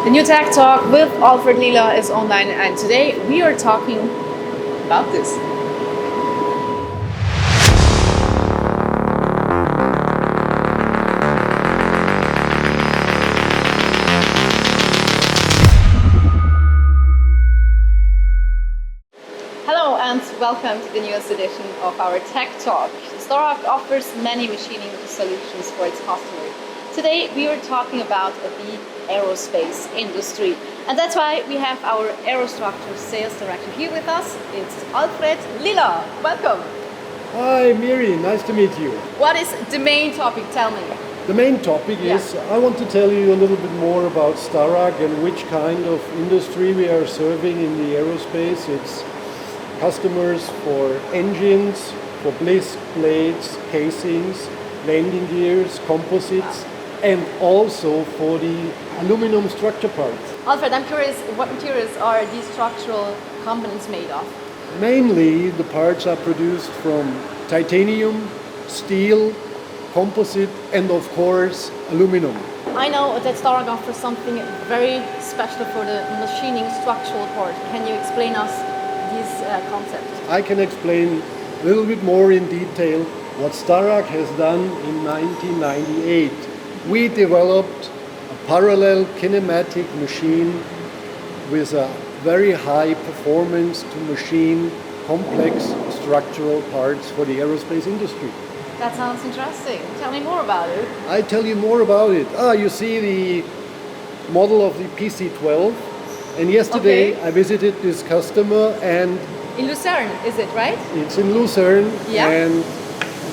The new Tech Talk with Alfred Lilla is online, and today we are talking about this. Hello and welcome to the newest edition of our Tech Talk. Starrag offers many machining solutions for its customers. Today we are talking about the aerospace industry, and that's why we have our Aerostructure sales director here with us. It's Alfred. Lilla, welcome. Hi Miriam, nice to meet you. What is the main topic? Tell me. The main topic is I want to tell you a little bit more about Starrag and which kind of industry we are serving in the aerospace. It's customers for engines, for bliss blades, casings, landing gears, composites, and also for the aluminum structure parts. Alfred, I'm curious, what materials are these structural components made of? Mainly the parts are produced from titanium, steel, composite, and of course aluminum. I know that Starrag offers something very special for the machining structural part. Can you explain us this concept? I can explain a little bit more in detail what Starrag has done in 1998. We developed a parallel kinematic machine with a very high performance to machine complex structural parts for the aerospace industry. That sounds interesting. Tell me more about it. I tell you more about it. You see the model of the PC-12, and yesterday I visited this customer, and in Lucerne, is it right? It's in Lucerne, yeah. And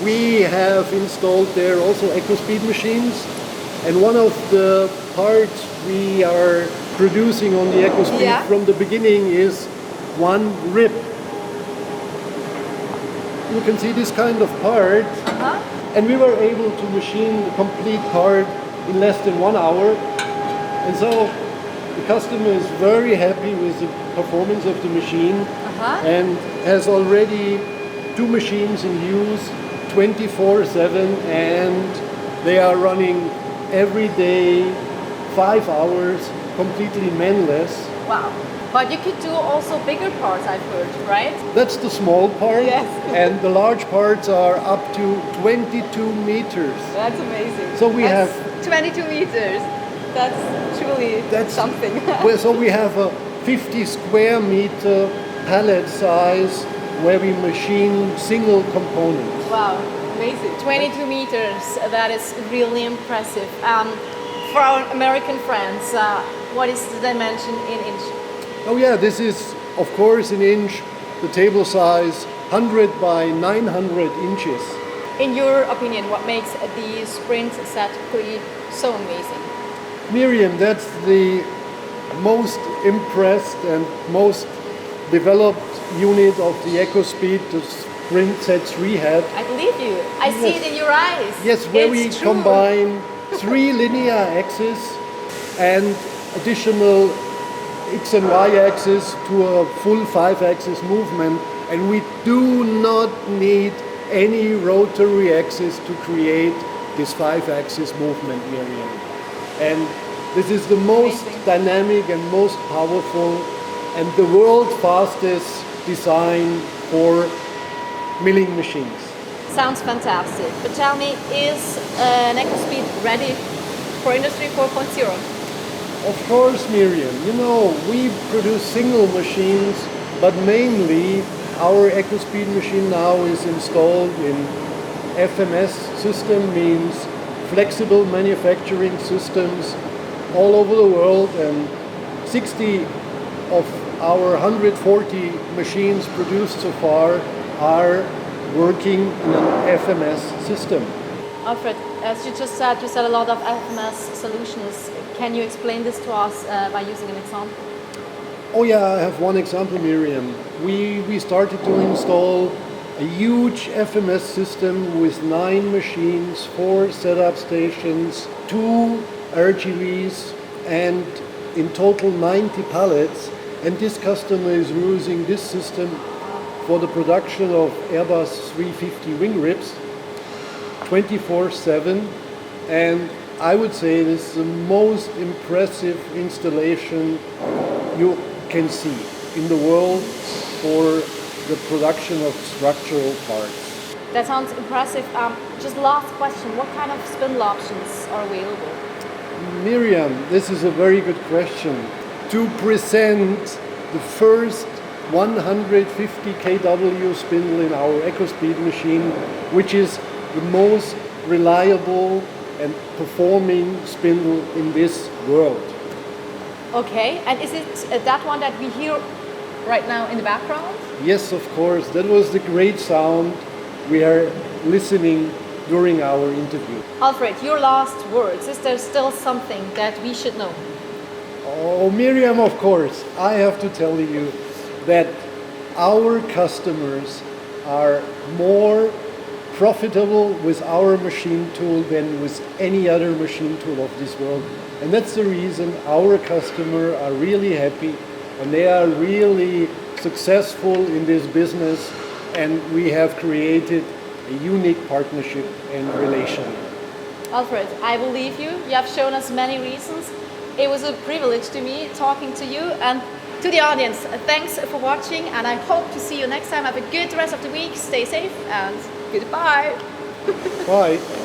we have installed there also Ecospeed machines. And one of the parts we are producing on the Ecospeed from the beginning is one rib. You can see this kind of part, and we were able to machine the complete part in less than 1 hour. And so the customer is very happy with the performance of the machine and has already 2 machines in use 24/7, and they are running every day 5 hours completely manless. Wow. But you could do also bigger parts, I've heard, right? That's the small part. Yes. And the large parts are up to 22 meters. That's amazing. So we have 22 meters. That's truly something. So we have a 50 square meter pallet size where we machine single components. Wow. Amazing. 22 meters, that is really impressive. For our American friends, what is the dimension in inch? Oh yeah, this is of course in inch, the table size 100 by 900 inches. In your opinion, what makes the Sprint Set 3 so amazing? Miriam, that's the most impressed and most developed unit of the Ecospeed, the Sprint Set 3 had. I believe you. I see it in your eyes. Yes, where we combine 3 linear axes and additional X and Y axis to a full 5-axis movement, and we do not need any rotary axis to create this 5-axis movement, Miriam. And this is the most dynamic and most powerful and the world's fastest design for milling machines. Sounds fantastic. But tell me, is an Ecospeed ready for Industry 4.0? Of course, Miriam. You know, we produce single machines, but mainly our Ecospeed machine now is installed in FMS system, means flexible manufacturing systems all over the world, and 60 of our 140 machines produced so far are working in an FMS system. Alfred, as you said a lot of FMS solutions. Can you explain this to us by using an example? Oh yeah, I have one example, Miriam. We started to install a huge FMS system with 9 machines, 4 setup stations, 2 RGVs, and in total 90 pallets. And this customer is using this system for the production of Airbus 350 wing ribs 24/7, and I would say this is the most impressive installation you can see in the world for the production of structural parts. That sounds impressive. Just last question, what kind of spindle options are available? Miriam, this is a very good question. To present the first 150 kW spindle in our Ecospeed machine, which is the most reliable and performing spindle in this world. Okay, and is it that one that we hear right now in the background? Yes, of course. That was the great sound we are listening during our interview. Alfred, your last words. Is there still something that we should know? Oh, Miriam, of course. I have to tell you that our customers are more profitable with our machine tool than with any other machine tool of this world. And that's the reason our customers are really happy and they are really successful in this business, and we have created a unique partnership and relation. Alfred, I believe you. You have shown us many reasons. It was a privilege to me talking to you, and to the audience, thanks for watching, and I hope to see you next time. Have a good rest of the week. Stay safe and goodbye. Bye.